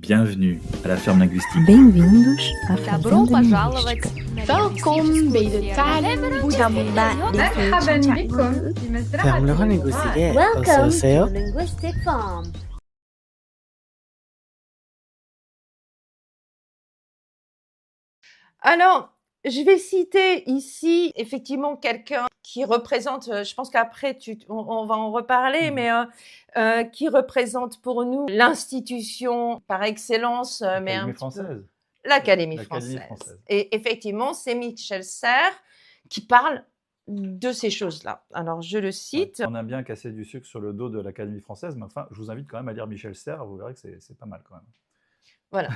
Bienvenue à la ferme linguistique. Bem-vindos à Добро Fazenda пожаловать Linguística. Welkom bij de مرحبا بكم في مزرعة Ferme linguistique. Welcome Oseo. to Linguistic Farm. Alors, je vais citer ici effectivement quelqu'un qui représente, je pense qu'après on va en reparler, mais qui représente pour nous l'institution par excellence, mais un L'Académie petit peu- française. l'Académie L'Académie française. française. Et effectivement, c'est Michel Serres qui parle de ces choses-là. Alors, je le cite. On a bien cassé du sucre sur le dos de l'Académie française, mais enfin, je vous invite quand même à lire Michel Serres, vous verrez que c'est pas mal quand même. Voilà.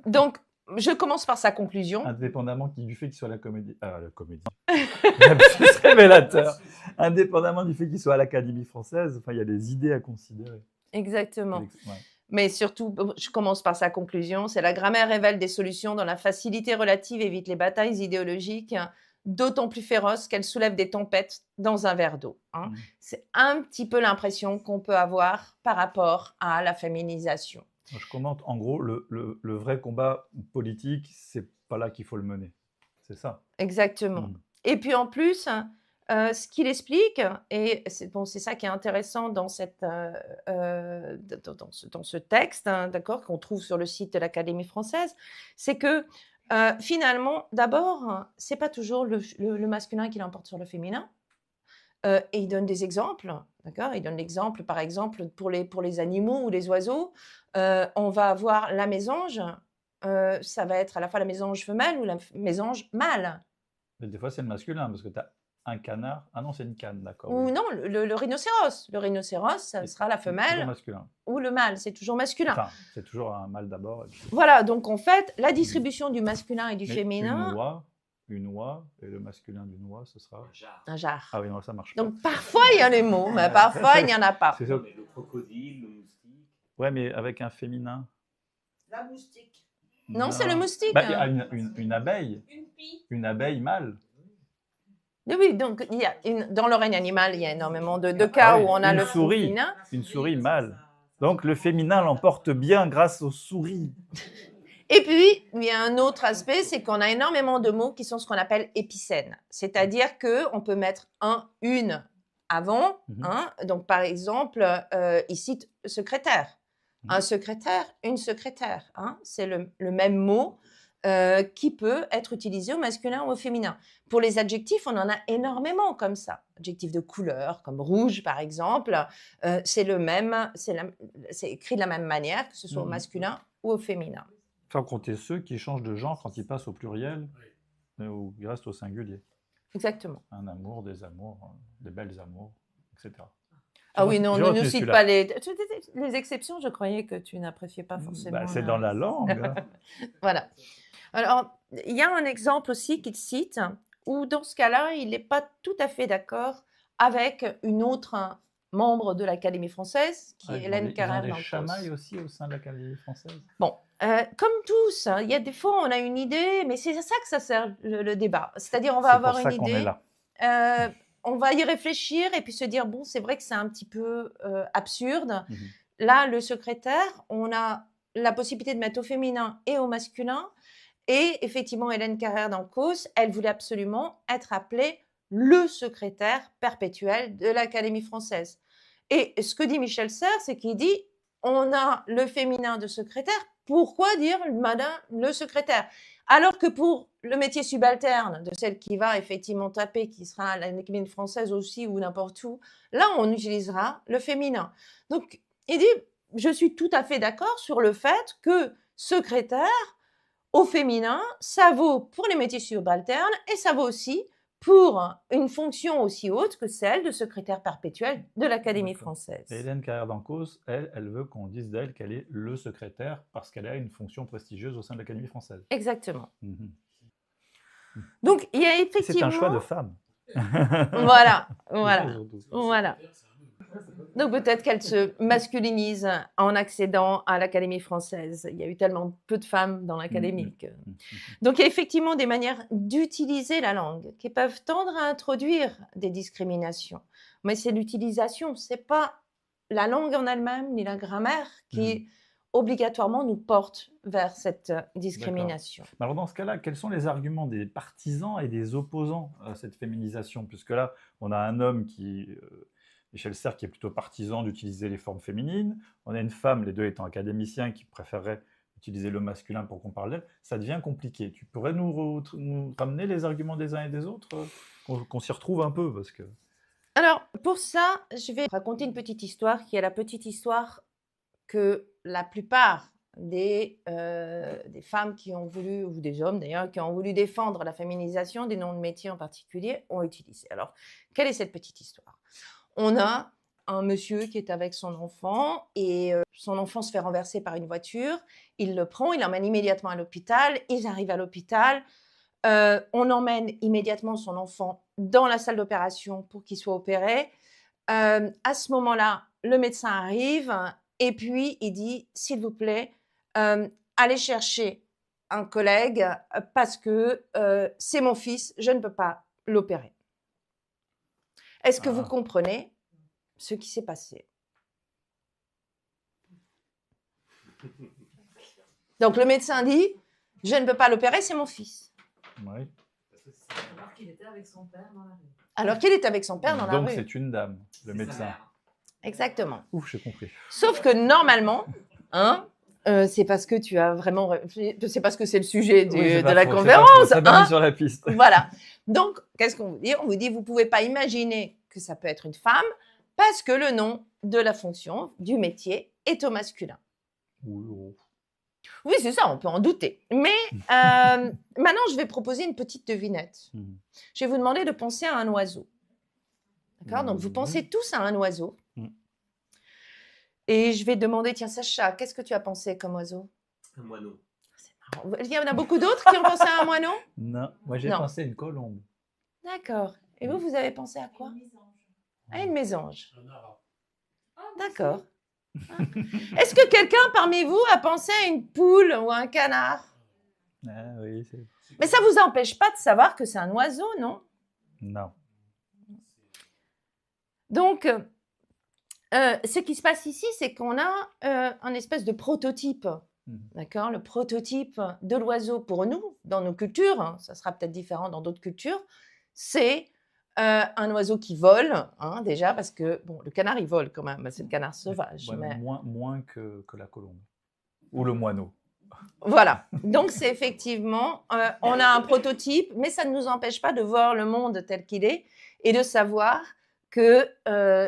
Donc, je commence par sa conclusion. Indépendamment du fait qu'il soit à la comédie. La comédie. C'est révélateur. Indépendamment du fait qu'il soit à l'Académie française, enfin, il y a des idées à considérer. Exactement. Ouais. Mais surtout, je commence par sa conclusion, c'est la grammaire révèle des solutions dont la facilité relative évite les batailles idéologiques, d'autant plus féroces qu'elle soulève des tempêtes dans un verre d'eau. Hein. Mmh. C'est un petit peu l'impression qu'on peut avoir par rapport à la féminisation. Moi, je commente, en gros, le vrai combat politique, c'est pas là qu'il faut le mener. C'est ça. Exactement. Mmh. Et puis en plus, ce qu'il explique, et c'est bon, c'est ça qui est intéressant dans, dans ce texte, hein, d'accord, qu'on trouve sur le site de l'Académie française, c'est que finalement, d'abord, c'est pas toujours le masculin qui l'emporte sur le féminin. Et il donne des exemples, d'accord. Il donne l'exemple, par exemple, pour les animaux ou les oiseaux, on va avoir la mésange, ça va être à la fois la mésange femelle ou la mésange mâle. Mais des fois, c'est le masculin, parce que tu as un canard. Ah non, c'est une canne, d'accord. Ou oui. non, le rhinocéros. Le rhinocéros, ça sera la C'est toujours femelle masculin. ou le mâle, c'est toujours masculin. Enfin, c'est toujours un mâle d'abord. Et puis... Voilà, donc en fait, la distribution du masculin et du Mais féminin, une oie, et le masculin d'une oie, ce sera... un jar. Ah oui, non, ça marche pas. Donc parfois, il y a les mots, mais parfois, il n'y en a pas. C'est ça. Mais le crocodile, le moustique. Ouais, mais avec un féminin. La moustique. Non, c'est le moustique. Bah, il y a une abeille. Une pie. Une abeille mâle. Oui, donc il y a dans le règne animal, il y a énormément de cas oui, où on a une le souris. féminin. Une souris mâle. Donc le féminin l'emporte bien grâce aux souris. Et puis, il y a un autre aspect, c'est qu'on a énormément de mots qui sont ce qu'on appelle épicènes. C'est-à-dire qu'on peut mettre un, une avant. Mhm. Hein, donc, par exemple, il cite secrétaire. Un secrétaire, une secrétaire. Hein, c'est le même mot qui peut être utilisé au masculin ou au féminin. Pour les adjectifs, on en a énormément comme ça. Adjectifs de couleur, comme rouge, par exemple. C'est le même, c'est écrit de la même manière, que ce soit au masculin ou au féminin. Sans compter ceux qui changent de genre quand ils passent au pluriel ou ils restent au singulier. Exactement. Un amour, des amours, des belles amours, etc. Ah oui, non, J'ai ne retenu nous cite celui-là. pas les exceptions. Je croyais que tu n'appréciais pas forcément. Bah, c'est dans la langue. Hein. Voilà. Alors, il y a un exemple aussi qu'il cite où, dans ce cas-là, il n'est pas tout à fait d'accord avec une autre membre de l'Académie française, qui Ah, est ils ont Hélène des Carrère-Dancos. chamailles aussi au sein de l'Académie française. Bon, comme tous, hein, il y a des fois, on a une idée, mais c'est à ça que ça sert le débat. C'est-à-dire, on va avoir une C'est pour ça qu'on est idée. là. On va y réfléchir et puis se dire, bon, c'est vrai que c'est un petit peu absurde. Mhm. Là, le secrétaire, on a la possibilité de mettre au féminin et au masculin. Et effectivement, Hélène Carrère-Dancos, elle voulait absolument être appelée le secrétaire perpétuel de l'Académie française. Et ce que dit Michel Serres, c'est qu'il dit, on a le féminin de secrétaire, pourquoi dire madame le secrétaire? Alors que pour le métier subalterne, de celle qui va effectivement taper, qui sera à l'Académie française aussi ou n'importe où, là, on utilisera le féminin. Donc, il dit, je suis tout à fait d'accord sur le fait que secrétaire, au féminin, ça vaut pour les métiers subalternes et ça vaut aussi pour une fonction aussi haute que celle de secrétaire perpétuel de l'Académie française. Et Hélène Carrère-Dancos, elle veut qu'on dise d'elle qu'elle est le secrétaire parce qu'elle a une fonction prestigieuse au sein de l'Académie française. Exactement. Mhm. Donc, il y a C'est effectivement... un choix de femme. Voilà, voilà, Surtout. voilà. Donc peut-être qu'elle se masculinise en accédant à l'Académie française. Il y a eu tellement peu de femmes dans l'Académie. que- Donc il y a effectivement des manières d'utiliser la langue qui peuvent tendre à introduire des discriminations. Mais c'est l'utilisation, c'est pas la langue en elle-même ni la grammaire qui obligatoirement nous porte vers cette discrimination. Mais alors dans ce cas-là, quels sont les arguments des partisans et des opposants à cette féminisation? Puisque là, on a un homme Michel Serres, qui est plutôt partisan d'utiliser les formes féminines. On a une femme, les deux étant académiciens, qui préférerait utiliser le masculin pour qu'on parle d'elle. Ça devient compliqué. Tu pourrais nous ramener les arguments des uns et des autres, qu'on s'y retrouve un peu parce que... Alors, pour ça, je vais raconter une petite histoire qui est la petite histoire que la plupart des femmes qui ont voulu, ou des hommes d'ailleurs, qui ont voulu défendre la féminisation des noms de métiers en particulier, ont utilisé. Alors, quelle est cette petite histoire? On a un monsieur qui est avec son enfant et son enfant se fait renverser par une voiture. Il le prend, il l'emmène immédiatement à l'hôpital. Ils arrivent à l'hôpital. On emmène immédiatement son enfant dans la salle d'opération pour qu'il soit opéré. À ce moment-là, le médecin arrive et puis il dit, s'il vous plaît, allez chercher un collègue parce que c'est mon fils, je ne peux pas l'opérer. Est-ce que vous comprenez ce qui s'est passé? Donc le médecin dit, je ne peux pas l'opérer, c'est mon fils. Oui. Alors qu'il était avec son père dans la rue. Alors qu'il est avec son père dans la Donc rue. c'est une dame, le médecin. Exactement. Ouf, j'ai compris. Sauf que normalement, c'est parce que tu as vraiment... C'est parce que c'est le sujet Oui, de la faux, conférence. Ça m'a mis sur la piste. Voilà. Donc, qu'est-ce qu'on vous dit? On vous dit, vous ne pouvez pas imaginer que ça peut être une femme parce que le nom de la fonction, du métier, est au masculin. Oui, c'est ça, on peut en douter. Mais maintenant, je vais proposer une petite devinette. Je vais vous demander de penser à un oiseau. D'accord? Donc, vous pensez tous à un oiseau. Et je vais demander, tiens, Sacha, qu'est-ce que tu as pensé comme oiseau? Un moineau. Il y en a beaucoup d'autres qui ont pensé à un moineau? Non, moi j'ai Non. pensé à une colombe. D'accord. Et vous, vous avez pensé à quoi? À une mésange. D'accord. Est-ce que quelqu'un parmi vous a pensé à une poule ou à un canard? Ah, oui, Mais ça ne vous empêche pas de savoir que c'est un oiseau, non? Non. Donc, ce qui se passe ici, c'est qu'on a un espèce de prototype. D'accord? Le prototype de l'oiseau pour nous, dans nos cultures, hein, ça sera peut-être différent dans d'autres cultures, c'est un oiseau qui vole, hein, déjà, parce que bon, le canard, il vole quand même, c'est le canard sauvage. Ouais, mais... moins que la colombe. Ou le moineau. Voilà, donc c'est effectivement, on a un prototype, mais ça ne nous empêche pas de voir le monde tel qu'il est et de savoir que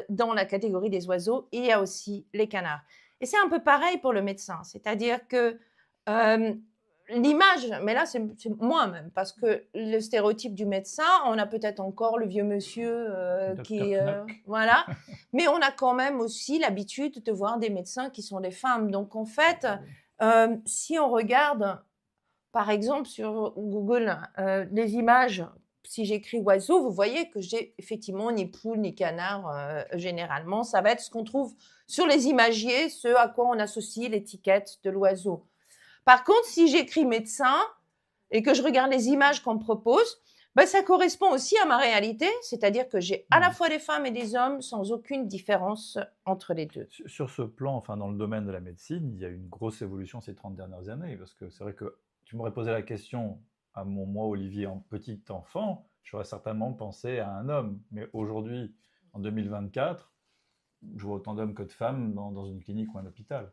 dans la catégorie des oiseaux, il y a aussi les canards. Et c'est un peu pareil pour le médecin, c'est-à-dire que l'image, mais là c'est moi même, parce que le stéréotype du médecin, on a peut-être encore le vieux monsieur qui... voilà, mais on a quand même aussi l'habitude de voir des médecins qui sont des femmes. Donc en fait, si on regarde, par exemple, sur Google, les images, si j'écris oiseau, vous voyez que j'ai effectivement ni poule ni canard. Généralement, ça va être ce qu'on trouve sur les imagiers, ce à quoi on associe l'étiquette de l'oiseau. Par contre, si j'écris médecin et que je regarde les images qu'on me propose, ben, ça correspond aussi à ma réalité, c'est-à-dire que j'ai à la fois des femmes et des hommes sans aucune différence entre les deux. Sur ce plan, enfin dans le domaine de la médecine, il y a eu une grosse évolution ces 30 dernières années, parce que c'est vrai que tu m'aurais posé la question à moi, Olivier, en petit enfant, j'aurais certainement pensé à un homme. Mais aujourd'hui, en 2024, je vois autant d'hommes que de femmes dans une clinique ou un hôpital.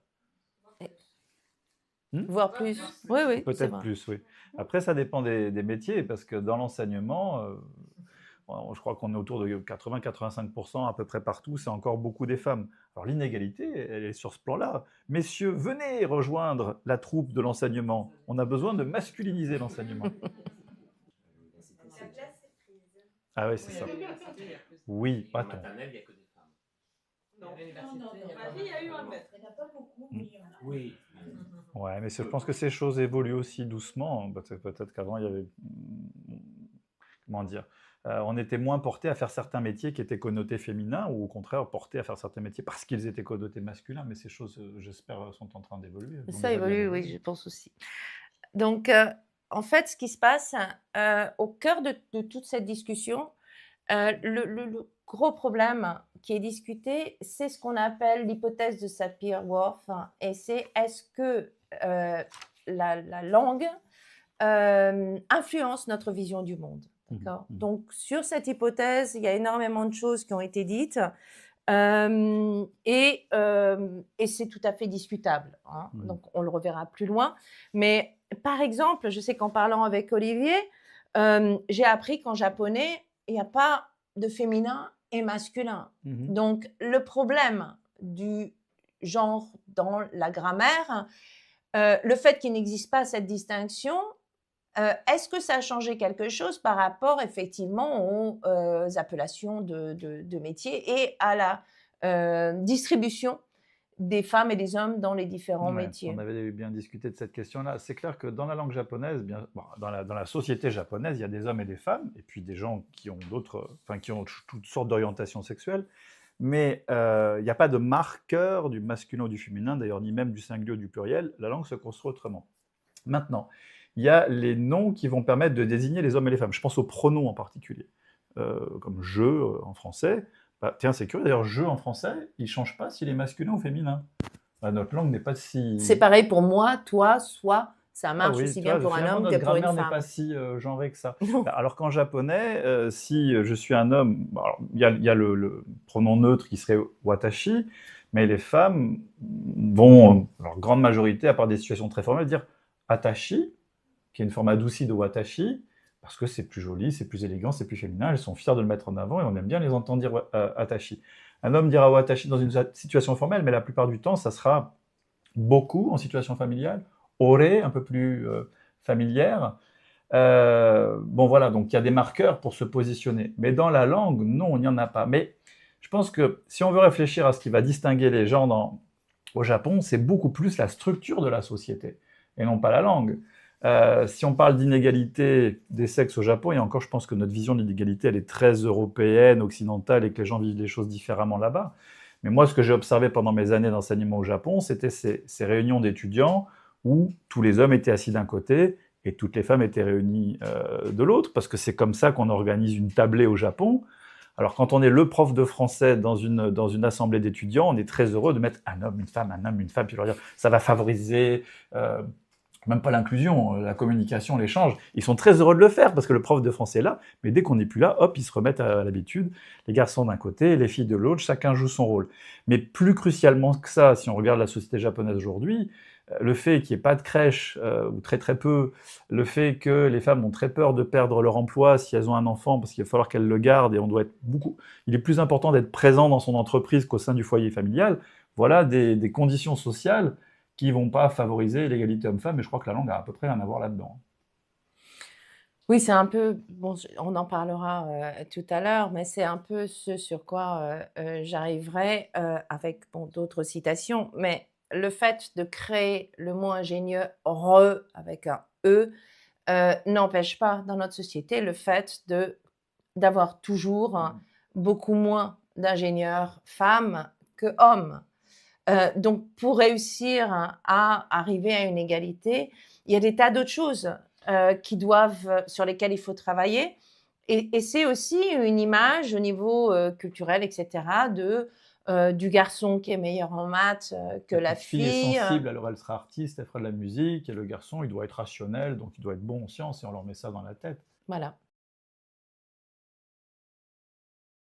Voire plus. Oui, oui. Peut-être plus, oui. Après, ça dépend des métiers, parce que dans l'enseignement, je crois qu'on est autour de 80-85% à peu près partout, c'est encore beaucoup des femmes. Alors l'inégalité, elle est sur ce plan-là. Messieurs, venez rejoindre la troupe de l'enseignement. On a besoin de masculiniser l'enseignement. Ah oui, c'est ça. Oui, En attends. maternelle, il n'y a que des femmes. Ma fille a eu un maître. Il n'y en a pas beaucoup. Oui. Ouais, mais je pense que ces choses évoluent aussi doucement. Peut-être qu'avant, il y avait... Comment dire, on était moins porté à faire certains métiers qui étaient connotés féminins ou au contraire portés à faire certains métiers parce qu'ils étaient connotés masculins. Mais ces choses, j'espère, sont en train d'évoluer. Ça évolue, oui, je pense aussi. Donc, en fait, ce qui se passe au cœur de toute cette discussion, le gros problème qui est discuté, c'est ce qu'on appelle l'hypothèse de Sapir-Whorf, hein, et c'est est-ce que la langue influence notre vision du monde. D'accord. Donc, sur cette hypothèse, il y a énormément de choses qui ont été dites et c'est tout à fait discutable. Hein. Donc, on le reverra plus loin. Mais par exemple, je sais qu'en parlant avec Olivier, j'ai appris qu'en japonais, il n'y a pas de féminin et masculin. Donc, le problème du genre dans la grammaire, le fait qu'il n'existe pas cette distinction, est-ce que ça a changé quelque chose par rapport effectivement aux appellations de métiers et à la distribution des femmes et des hommes dans les différents métiers? On avait bien discuté de cette question-là. C'est clair que dans la langue japonaise, dans la société japonaise, il y a des hommes et des femmes, et puis des gens qui ont qui ont toutes sortes d'orientations sexuelles. Mais il n'y a pas de marqueur du masculin ou du féminin, d'ailleurs, ni même du singulier ou du pluriel. La langue se construit autrement. Maintenant, il y a les noms qui vont permettre de désigner les hommes et les femmes. Je pense aux pronoms en particulier, comme je en français. Bah, tiens, c'est curieux, d'ailleurs, je en français, il ne change pas s'il est masculin ou féminin. Bah, notre langue n'est pas si... C'est pareil pour moi, toi, soi. Ça marche oui, aussi bien pour un homme que notre pour une grammaire n'est femme. pas si genrée que ça. Alors qu'en japonais, si je suis un homme, il y a le pronom neutre qui serait watashi, mais les femmes vont, leur grande majorité, à part des situations très formelles, dire atashi, qui est une forme adoucie de watashi, parce que c'est plus joli, c'est plus élégant, c'est plus féminin, elles sont fières de le mettre en avant et on aime bien les entendre dire atashi. Un homme dira watashi dans une situation formelle, mais la plupart du temps, ça sera beaucoup en situation familiale, ore, un peu plus familière. Bon voilà, donc il y a des marqueurs pour se positionner. Mais dans la langue, non, il n'y en a pas. Mais je pense que si on veut réfléchir à ce qui va distinguer les gens au Japon, c'est beaucoup plus la structure de la société, et non pas la langue. Si on parle d'inégalité des sexes au Japon, et encore je pense que notre vision de l'inégalité, elle est très européenne, occidentale, et que les gens vivent les choses différemment là-bas. Mais moi, ce que j'ai observé pendant mes années d'enseignement au Japon, c'était ces réunions d'étudiants où tous les hommes étaient assis d'un côté et toutes les femmes étaient réunies de l'autre, parce que c'est comme ça qu'on organise une tablée au Japon. Alors quand on est le prof de français dans une assemblée d'étudiants, on est très heureux de mettre un homme, une femme, puis leur dire ça va favoriser même pas l'inclusion, la communication, l'échange. Ils sont très heureux de le faire parce que le prof de français est là, mais dès qu'on n'est plus là, hop, ils se remettent à l'habitude. Les garçons d'un côté, les filles de l'autre, chacun joue son rôle. Mais plus crucialement que ça, si on regarde la société japonaise aujourd'hui, le fait qu'il n'y ait pas de crèche, ou très très peu, le fait que les femmes ont très peur de perdre leur emploi si elles ont un enfant, parce qu'il va falloir qu'elles le gardent et on doit être beaucoup... Il est plus important d'être présent dans son entreprise qu'au sein du foyer familial. Voilà des conditions sociales qui ne vont pas favoriser l'égalité homme-femme, et je crois que la langue a à peu près rien à voir là-dedans. Oui, c'est un peu, bon, on en parlera tout à l'heure, mais c'est un peu ce sur quoi j'arriverai avec d'autres citations, mais le fait de créer le mot ingénieur avec un E n'empêche pas dans notre société le fait d'avoir toujours beaucoup moins d'ingénieurs femmes que hommes. Donc, pour réussir à arriver à une égalité, il y a des tas d'autres choses sur lesquelles il faut travailler. Et c'est aussi une image au niveau culturel, etc., du garçon qui est meilleur en maths que la fille. La fille est sensible, alors elle sera artiste, elle fera de la musique, et le garçon, il doit être rationnel, donc il doit être bon en sciences, et on leur met ça dans la tête. Voilà.